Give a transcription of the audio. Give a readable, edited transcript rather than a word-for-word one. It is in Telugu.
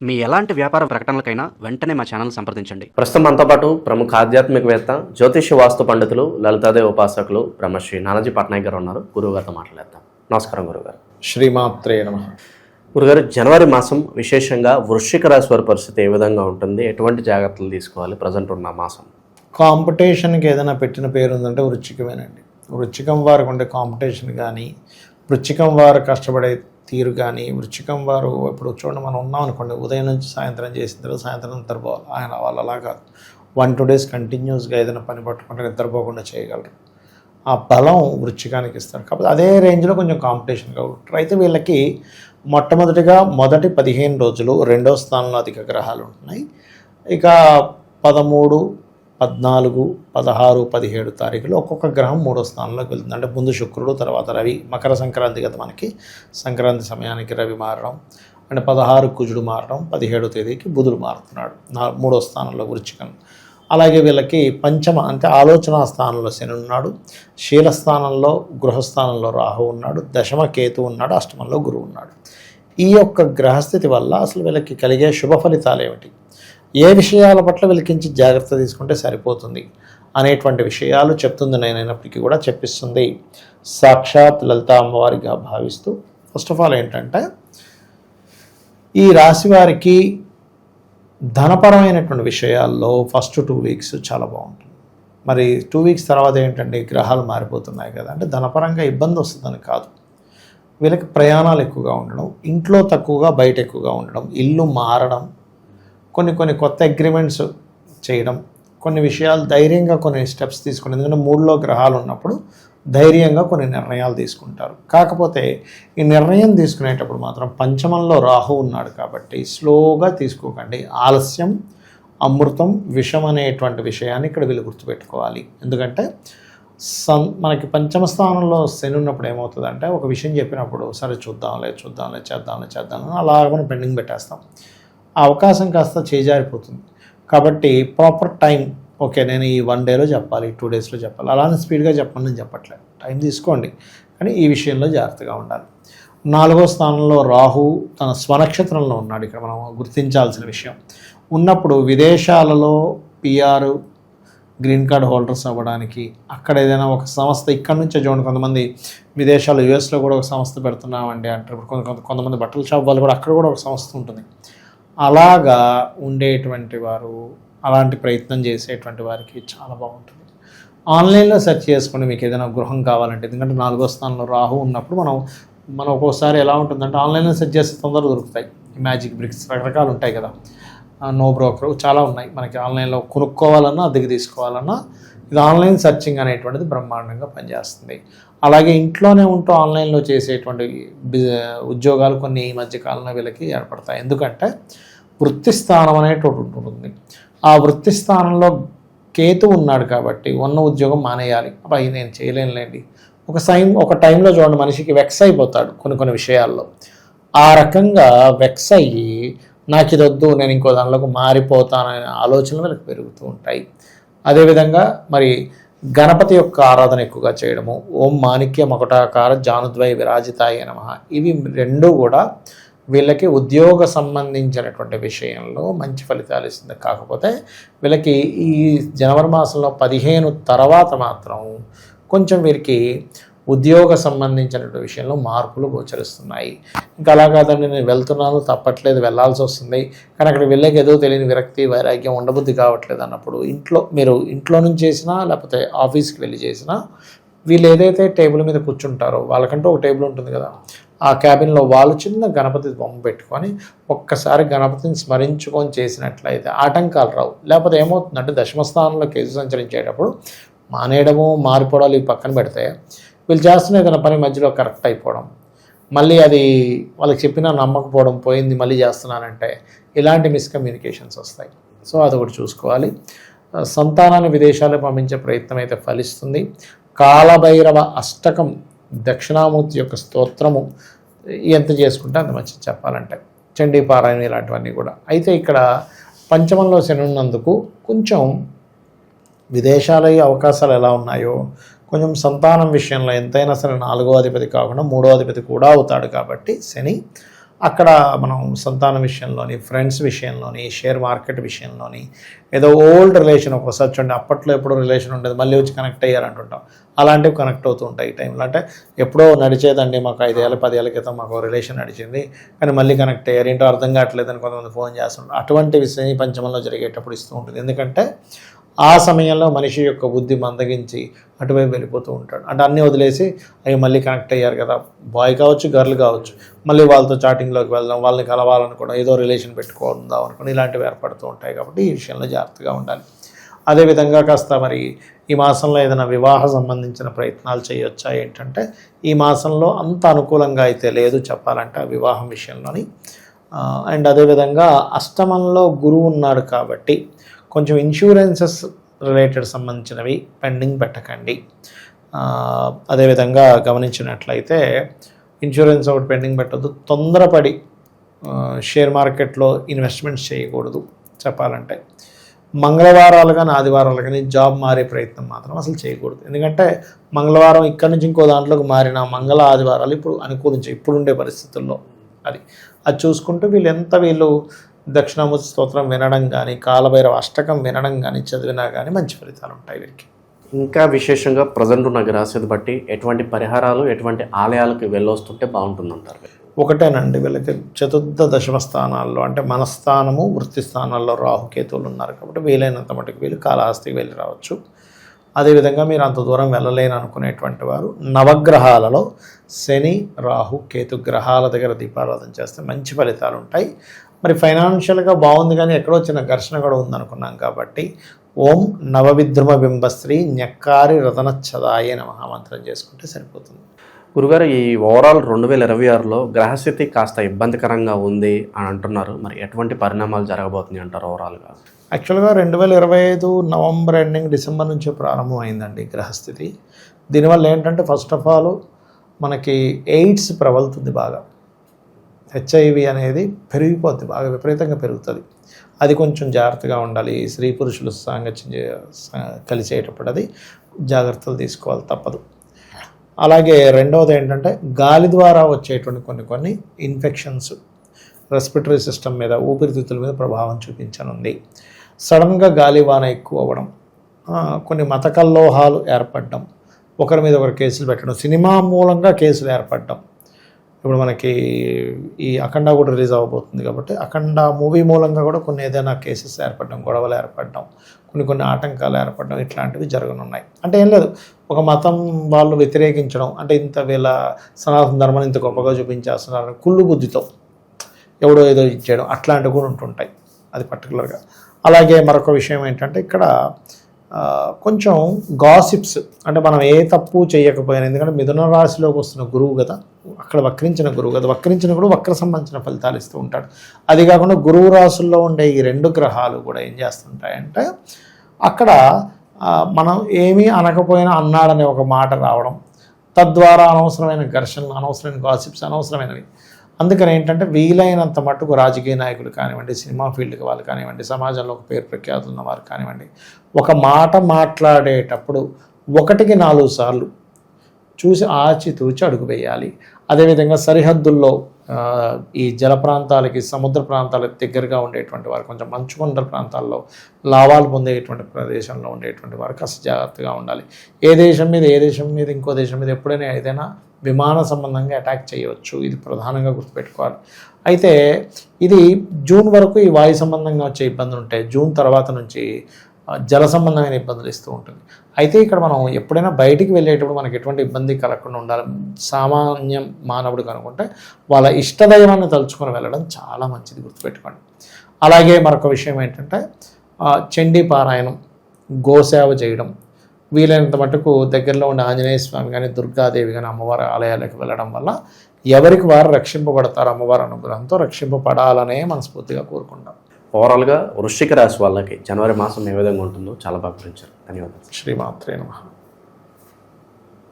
మీ ఎలాంటి వ్యాపార ప్రకటనలకైనా వెంటనే మా ఛానల్ సంప్రదించండి. ప్రస్తుతం మనతో పాటు ప్రముఖ ఆధ్యాత్మికవేత్త, జ్యోతిష్య వాస్తు పండితులు, లలితాదేవి ఉపాసకులు బ్రహ్మశ్రీ నానాజీ పట్నాయక్ గారు ఉన్నారు. గురువుగారితో మాట్లాడేద్దాం. నమస్కారం గురుగారు. శ్రీమాత్రే నమః. గురుగారు, జనవరి మాసం విశేషంగా వృశ్చిక రాశి వారి పరిస్థితి ఏ విధంగా ఉంటుంది? ఎటువంటి జాగ్రత్తలు తీసుకోవాలి ప్రజెంట్ ఉన్న మాసం? కాంపిటీషన్కి ఏదైనా పెట్టిన పేరు ఉందంటే వృశ్చికమేనండి. వృశ్చికం వారికి ఉండే కాంపిటీషన్ కానీ, వృశ్చికం వారు కష్టపడే తీరు కానీ, వృశ్చికం వారు ఇప్పుడు చూడండి, మనం ఉన్నాం అనుకోండి, ఉదయం నుంచి సాయంత్రం చేసిన తర్వాత సాయంత్రం నిద్రపోవాలి. ఆయన వాళ్ళు అలా కాదు, 1-2 days కంటిన్యూస్గా ఏదైనా పని పట్టుకుంటే నిద్రపోకుండా చేయగలరు. ఆ బలం వృశ్చికానికి ఇస్తారు. కాకపోతే అదే రేంజ్లో కొంచెం కాంపిటీషన్గా ఉంటారు. అయితే వీళ్ళకి మొట్టమొదటిగా మొదటి 15 రోజులు 2వ స్థానంలో అధిక గ్రహాలు ఉంటున్నాయి. ఇక 13, 14, 16, 17 తారీఖులు ఒక్కొక్క గ్రహం 3వ స్థానంలోకి వెళ్తుంది. అంటే ముందు శుక్రుడు, తర్వాత రవి. మకర సంక్రాంతి కదా మనకి, సంక్రాంతి సమయానికి రవి మారడం, అంటే 16 కుజుడు మారడం, 17వ తేదీకి బుధుడు మారుతున్నాడు 3వ స్థానంలో వృశ్చికం. అలాగే వీళ్ళకి పంచమ అంటే ఆలోచన స్థానంలో శని ఉన్నాడు, శీలస్థానంలో గృహస్థానంలో రాహు ఉన్నాడు, దశమ కేతు ఉన్నాడు, అష్టమంలో గురువు ఉన్నాడు. ఈ యొక్క గ్రహస్థితి వల్ల అసలు వీళ్ళకి కలిగే శుభ ఫలితాలు ఏమిటి, ఏ విషయాల పట్ల వీళ్ళకించి జాగ్రత్త తీసుకుంటే సరిపోతుంది అనేటువంటి విషయాలు చెప్తుంది. నేనైనప్పటికీ కూడా చెప్పిస్తుంది సాక్షాత్ లలిత అమ్మవారిగా భావిస్తూ. ఫస్ట్ ఆఫ్ ఆల్ ఏంటంటే, ఈ రాశి వారికి ధనపరమైనటువంటి విషయాల్లో ఫస్ట్ 2 weeks చాలా బాగుంటుంది. మరి 2 weeks తర్వాత ఏంటంటే గ్రహాలు మారిపోతున్నాయి కదా, అంటే ధనపరంగా ఇబ్బంది వస్తుందని కాదు, వీళ్ళకి ప్రయాణాలు ఎక్కువగా ఉండడం, ఇంట్లో తక్కువగా బయట ఎక్కువగా ఉండడం, ఇల్లు మారడం, కొన్ని కొత్త అగ్రిమెంట్స్ చేయడం, కొన్ని విషయాలు ధైర్యంగా కొన్ని స్టెప్స్ తీసుకుని, ఎందుకంటే 3లో గ్రహాలు ఉన్నప్పుడు ధైర్యంగా కొన్ని నిర్ణయాలు తీసుకుంటారు. కాకపోతే ఈ నిర్ణయం తీసుకునేటప్పుడు మాత్రం పంచమంలో రాహు ఉన్నాడు కాబట్టి స్లోగా తీసుకోకండి. ఆలస్యం అమృతం విషం అనేటువంటి విషయాన్ని ఇక్కడ వీళ్ళు గుర్తుపెట్టుకోవాలి. ఎందుకంటే మనకి పంచమ స్థానంలో శని ఉన్నప్పుడు ఏమవుతుందంటే, ఒక విషయం చెప్పినప్పుడు సరే చూద్దాంలే చేద్దాంలే అలా మనం పెండింగ్ పెట్టేస్తాం. ఆ అవకాశం కాస్త చేజారిపోతుంది. కాబట్టి ప్రాపర్ టైం, ఓకే నేను ఈ 1 dayలో చెప్పాలి, 2 daysలో చెప్పాలి, అలానే స్పీడ్గా చెప్పండి అని చెప్పట్లేదు, టైం తీసుకోండి, కానీ ఈ విషయంలో జాగ్రత్తగా ఉండాలి. 4వ స్థానంలో రాహు తన స్వనక్షత్రంలో ఉన్నాడు. ఇక్కడ మనం గుర్తించాల్సిన విషయం, ఉన్నప్పుడు విదేశాలలో PR గ్రీన్ కార్డ్ హోల్డర్స్ అవ్వడానికి, అక్కడ ఏదైనా ఒక సంస్థ, ఇక్కడ నుంచే చూడండి, కొంతమంది విదేశాలు USలో కూడా ఒక సంస్థ పెడుతున్నామండి అంటారు. కొంతమంది బట్టల షాప్ వాళ్ళు కూడా అక్కడ కూడా ఒక సంస్థ ఉంటుంది. అలాగా ఉండేటువంటి వారు, అలాంటి ప్రయత్నం చేసేటువంటి వారికి చాలా బాగుంటుంది. ఆన్లైన్లో సెర్చ్ చేసుకోండి మీకు ఏదైనా గృహం కావాలంటే. ఎందుకంటే 4వ స్థానంలో రాహు ఉన్నప్పుడు మనం ఒక్కోసారి ఎలా ఉంటుందంటే, ఆన్లైన్లో సెర్చ్ చేస్తే తొందరగా దొరుకుతాయి. మ్యాజిక్ బ్రిక్స్ రకరకాలు ఉంటాయి కదా, నో బ్రోకర్ చాలా ఉన్నాయి. మనకి ఆన్లైన్లో కొనుక్కోవాలన్నా అద్దెకి తీసుకోవాలన్నా ఇది ఆన్లైన్ సెర్చింగ్ అనేటువంటిది బ్రహ్మాండంగా పనిచేస్తుంది. అలాగే ఇంట్లోనే ఉంటూ ఆన్లైన్లో చేసేటువంటి ఉద్యోగాలు కొన్ని ఈ మధ్యకాలంలో వీళ్ళకి ఏర్పడతాయి. ఎందుకంటే వృత్తి స్థానం అనేటువంటి ఉంటుంది. ఆ వృత్తి స్థానంలో కేతు ఉన్నాడు కాబట్టి ఉన్న ఉద్యోగం మానేయాలి, అబ్బాయి నేను చేయలేనులేండి. ఒక టైంలో చూడండి, మనిషికి వెక్స్ అయిపోతాడు కొన్ని విషయాల్లో. ఆ రకంగా వెక్స్ అయ్యి నాకు ఇది వద్దు, నేను ఇంకో దానిలోకి మారిపోతాననే ఆలోచనలు వీళ్ళకి పెరుగుతూ ఉంటాయి. అదేవిధంగా మరి గణపతి యొక్క ఆరాధన ఎక్కువగా చేయడము, ఓం మాణిక్య మకుటాకార జానుద్వయ విరాజితాయ నమః, ఇవి 2 కూడా వీళ్ళకి ఉద్యోగ సంబంధించినటువంటి విషయంలో మంచి ఫలితాలు ఇస్తుంది. కాకపోతే వీళ్ళకి ఈ జనవరి మాసంలో 15 తర్వాత మాత్రం కొంచెం వీరికి ఉద్యోగ సంబంధించినటువంటి విషయంలో మార్పులు గోచరిస్తున్నాయి. ఇంకా అలా కాదండి, నేను వెళ్తున్నాను తప్పట్లేదు, వెళ్ళాల్సి వస్తుంది, కానీ అక్కడ వెళ్ళాక ఏదో తెలియని విరక్తి వైరాగ్యం ఉండబుద్ధి కావట్లేదు అన్నప్పుడు మీరు ఇంట్లో నుంచి చేసినా లేకపోతే ఆఫీస్కి వెళ్ళి చేసినా, వీళ్ళు ఏదైతే టేబుల్ మీద కూర్చుంటారో వాళ్ళకంటూ ఒక టేబుల్ ఉంటుంది కదా, ఆ క్యాబిన్లో వాళ్ళు చిన్న గణపతి బొమ్మ పెట్టుకొని ఒక్కసారి గణపతిని స్మరించుకొని చేసినట్లయితే ఆటంకాలు రావు. లేకపోతే ఏమవుతుందంటే, దశమస్థానంలో కేతు సంచరించేటప్పుడు మానేయడము మారిపోవడాలు ఇవి పక్కన పెడితే, వీళ్ళు చేస్తున్న ఏదైనా పని మధ్యలో కరెక్ట్ అయిపోవడం, మళ్ళీ అది వాళ్ళకి చెప్పినా నమ్మకపోవడం, పోయింది మళ్ళీ చేస్తున్నానంటే, ఇలాంటి మిస్కమ్యూనికేషన్స్ వస్తాయి. సో అదొకటి చూసుకోవాలి. సంతానాన్ని విదేశాలకు పంపించే ప్రయత్నం అయితే ఫలిస్తుంది. కాలభైరవ అష్టకం, దక్షిణామూర్తి యొక్క స్తోత్రము ఎంత చేసుకుంటే అంత మంచిది చెప్పాలంటే, చండీ పారాయణ ఇలాంటివన్నీ కూడా. అయితే ఇక్కడ పంచమంలో శని ఉన్నందుకు కొంచెం విదేశాల అవకాశాలు ఎలా ఉన్నాయో, కొంచెం సంతానం విషయంలో ఎంతైనా సరే 4వ అధిపతి కాకుండా 3వ అధిపతి కూడా అవుతాడు కాబట్టి శని, అక్కడ మనం సంతానం విషయంలోని, ఫ్రెండ్స్ విషయంలోని, షేర్ మార్కెట్ విషయంలోని, ఏదో ఓల్డ్ రిలేషన్ ఒకసారి చూడండి, అప్పట్లో ఎప్పుడో రిలేషన్ ఉండేది మళ్ళీ వచ్చి కనెక్ట్ అయ్యారంటుంటాం, అలాంటివి కనెక్ట్ అవుతూ ఉంటాయి ఈ టైంలో. అంటే ఎప్పుడో నడిచేదండి, మాకు 5 ఏళ్ళ 10 ఏళ్ళ క్రితం మాకు రిలేషన్ నడిచింది, కానీ మళ్ళీ కనెక్ట్ అయ్యారు, ఏంటో అర్థం కావట్లేదని కొంతమంది ఫోన్ చేస్తుంటారు. అటువంటివి శని పంచమంలో జరిగేటప్పుడు ఇస్తూ ఉంటుంది. ఎందుకంటే ఆ సమయంలో మనిషి యొక్క బుద్ధి మందగించి అటువైపు వెళ్ళిపోతూ ఉంటాడు. అంటే అన్నీ వదిలేసి అవి మళ్ళీ కనెక్ట్ అయ్యారు కదా, బాయ్ కావచ్చు గర్ల్ కావచ్చు, మళ్ళీ వాళ్ళతో చాటింగ్లోకి వెళ్దాం, వాళ్ళని కలవాలనుకోవడం, ఏదో రిలేషన్ పెట్టుకుందాం అనుకోవడం, ఇలాంటివి ఏర్పడుతూ ఉంటాయి. కాబట్టి ఈ విషయంలో జాగ్రత్తగా ఉండాలి. అదేవిధంగా కాస్త మరి ఈ మాసంలో ఏదైనా వివాహ సంబంధించిన ప్రయత్నాలు చేయొచ్చా ఏంటంటే, ఈ మాసంలో అంత అనుకూలంగా అయితే లేదు చెప్పాలంటే ఆ వివాహం విషయంలోని. అండ్ అదేవిధంగా అష్టమంలో గురువు ఉన్నాడు కాబట్టి కొంచెం ఇన్సూరెన్సెస్ రిలేటెడ్ సంబంధించినవి పెండింగ్ పెట్టకండి. అదేవిధంగా గమనించినట్లయితే ఇన్సూరెన్స్ ఒకటి పెండింగ్ పెట్టద్దు. తొందరపడి షేర్ మార్కెట్లో ఇన్వెస్ట్మెంట్స్ చేయకూడదు చెప్పాలంటే. మంగళవారాలు కానీ ఆదివారాలు కానీ జాబ్ మారే ప్రయత్నం మాత్రం అసలు చేయకూడదు. ఎందుకంటే మంగళవారం ఇక్కడి నుంచి ఇంకో దాంట్లోకి మారిన మంగళ ఆదివారాలు ఇప్పుడు అనుకూలించే ఇప్పుడుండే పరిస్థితుల్లో అది చూసుకుంటూ వీళ్ళు దక్షిణామూర్తి స్తోత్రం వినడం కానీ, కాలభైరవ అష్టకం వినడం కానీ చదివినా కానీ మంచి ఫలితాలు ఉంటాయి వీరికి. ఇంకా విశేషంగా ప్రజెంట్ ఉన్న గ్రహస్థితి బట్టి ఎటువంటి పరిహారాలు, ఎటువంటి ఆలయాలకు వెళ్ళొస్తుంటే బాగుంటుందంటారు? ఒకటేనండి, వీళ్ళకి చతుర్థ దశమ స్థానాల్లో అంటే మనస్థానము, వృత్తి స్థానాల్లో రాహుకేతువులు ఉన్నారు కాబట్టి వీలైనంత మటుకు వీళ్ళు కాళహస్తికి వెళ్ళి రావచ్చు. అదేవిధంగా మీరు అంత దూరం వెళ్ళలేని అనుకునేటువంటి వారు నవగ్రహాలలో శని, రాహు, కేతు గ్రహాల దగ్గర దీపారాధన చేస్తే మంచి ఫలితాలు ఉంటాయి. మరి ఫైనాన్షియల్గా బాగుంది కానీ ఎక్కడో చిన్న ఘర్షణ కూడా ఉందనుకున్నాం కాబట్టి ఓం నవవిద్రుమ బింబశ్రీ న్యక్కారి రతనచ్చదాయ నమః మంత్రం చేసుకుంటే సరిపోతుంది. గురుగారు, ఈ ఓవరాల్ 2026లో గ్రహస్థితి కాస్త ఇబ్బందికరంగా ఉంది అని అంటున్నారు. మరి ఎటువంటి పరిణామాలు జరగబోతున్నాయి అంటారు ఓవరాల్గా? యాక్చువల్గా 2025 నవంబర్ ఎండింగ్ డిసెంబర్ నుంచి ప్రారంభం అయిందండి గ్రహస్థితి. దీనివల్ల ఏంటంటే ఫస్ట్ ఆఫ్ ఆల్ మనకి ఎయిడ్స్ ప్రబలుతుంది బాగా, హెచ్ఐవి అనేది పెరిగిపోద్ది, బాగా విపరీతంగా పెరుగుతుంది. అది కొంచెం జాగ్రత్తగా ఉండాలి. స్త్రీ పురుషులు సాంగత్యం కలిసేటప్పుడు అది జాగ్రత్తలు తీసుకోవాలి, తప్పదు. అలాగే రెండవది ఏంటంటే గాలి ద్వారా వచ్చేటువంటి కొన్ని ఇన్ఫెక్షన్స్ రెస్పిటరీ సిస్టమ్ మీద, ఊపిరితిత్తుల మీద ప్రభావం చూపించనుంది. సడన్గా గాలివాన ఎక్కువ అవ్వడం, కొన్ని మత కల్లోహాలు ఏర్పడడం, ఒకరి మీద ఒకరు కేసులు పెట్టడం, సినిమా మూలంగా కేసులు ఏర్పడడం. ఇప్పుడు మనకి ఈ అఖండ కూడా రిలీజ్ అవ్వబోతుంది కాబట్టి అఖండ మూవీ మూలంగా కూడా కొన్ని ఏదైనా కేసెస్ ఏర్పడడం, గొడవలు ఏర్పడడం, కొన్ని ఆటంకాలు ఏర్పడడం, ఇట్లాంటివి జరగనున్నాయి. అంటే ఏం లేదు, ఒక మతం వాళ్ళు వ్యతిరేకించడం, అంటే ఇంత వీళ్ళ సనాతన ధర్మాన్ని ఇంత గొప్పగా చూపించేస్తున్నారు కుళ్ళు బుద్ధితో ఎవడో ఏదో ఇచ్చేయడం, అట్లాంటివి కూడా ఉంటుంటాయి. అది పర్టికులర్గా. అలాగే మరొక విషయం ఏంటంటే ఇక్కడ కొంచెం గాసిప్స్, అంటే మనం ఏ తప్పు చేయకపోయినా, ఎందుకంటే మిథున రాశిలోకి వస్తున్న గురువు కదా, అక్కడ వక్రించిన గురువు కదా, వక్రించిన కూడా వక్ర సంబంధించిన ఫలితాలు ఇస్తూ ఉంటాడు. అది కాకుండా గురువు రాశుల్లో ఉండే ఈ 2 గ్రహాలు కూడా ఏం చేస్తుంటాయంటే అక్కడ మనం ఏమీ అనకపోయినా అన్నాడనే ఒక మాట రావడం, తద్వారా అనవసరమైన ఘర్షణలు, అనవసరమైన గాసిప్స్, అనవసరమైనవి. అందుకని ఏంటంటే వీలైనంత మట్టుకు రాజకీయ నాయకులు కానివ్వండి, సినిమా ఫీల్డ్కి వాళ్ళు కానివ్వండి, సమాజంలో ఒక పేరు ప్రఖ్యాతులు ఉన్న వారు కానివ్వండి, ఒక మాట మాట్లాడేటప్పుడు 1కి 4 సార్లు చూసి ఆచితూచి అడుగు వేయాలి. అదేవిధంగా సరిహద్దుల్లో ఈ జల ప్రాంతాలకి, సముద్ర ప్రాంతాలకు దగ్గరగా ఉండేటువంటి వారు, కొంచెం మంచుకొండ ప్రాంతాల్లో లాభాలు పొందేటువంటి ప్రదేశంలో ఉండేటువంటి వారు కాస్త జాగ్రత్తగా ఉండాలి. ఏ దేశం మీద ఇంకో దేశం మీద ఎప్పుడైనా ఏదైనా విమాన సంబంధంగా అటాక్ చేయవచ్చు, ఇది ప్రధానంగా గుర్తుపెట్టుకోవాలి. అయితే ఇది జూన్ వరకు ఈ వాయు సంబంధంగా వచ్చే ఇబ్బందులు ఉంటాయి. జూన్ తర్వాత నుంచి జల సంబంధమైన ఇబ్బందులు ఇస్తూ ఉంటుంది. అయితే ఇక్కడ మనం ఎప్పుడైనా బయటికి వెళ్ళేటప్పుడు మనకి ఎటువంటి ఇబ్బంది కలగకుండా ఉండాలి. సామాన్యం మానవుడు కనుకుంటే వాళ్ళ ఇష్టదైవాన్ని తలుచుకొని వెళ్ళడం చాలా మంచిది, గుర్తుపెట్టుకోండి. అలాగే మరొక విషయం ఏంటంటే చండీ పారాయణం, గోసేవ చేయడం, వీలైనంత మటుకు దగ్గరలో ఉన్న ఆంజనేయ స్వామి కానీ, దుర్గాదేవి కానీ అమ్మవారి ఆలయాలకు వెళ్ళడం వల్ల ఎవరికి వారు రక్షింపబడతారు, అమ్మవారి అనుగ్రహంతో రక్షింపబడాలనే మనస్ఫూర్తిగా కోరుకుంటాం. ఓవరాల్గా వృశ్చిక రాశి వాళ్ళకి జనవరి మాసం ఏ విధంగా ఉంటుందో చాలా బాగా వివరించారు. ధన్యవాదాలు. శ్రీమాత్రే నమః.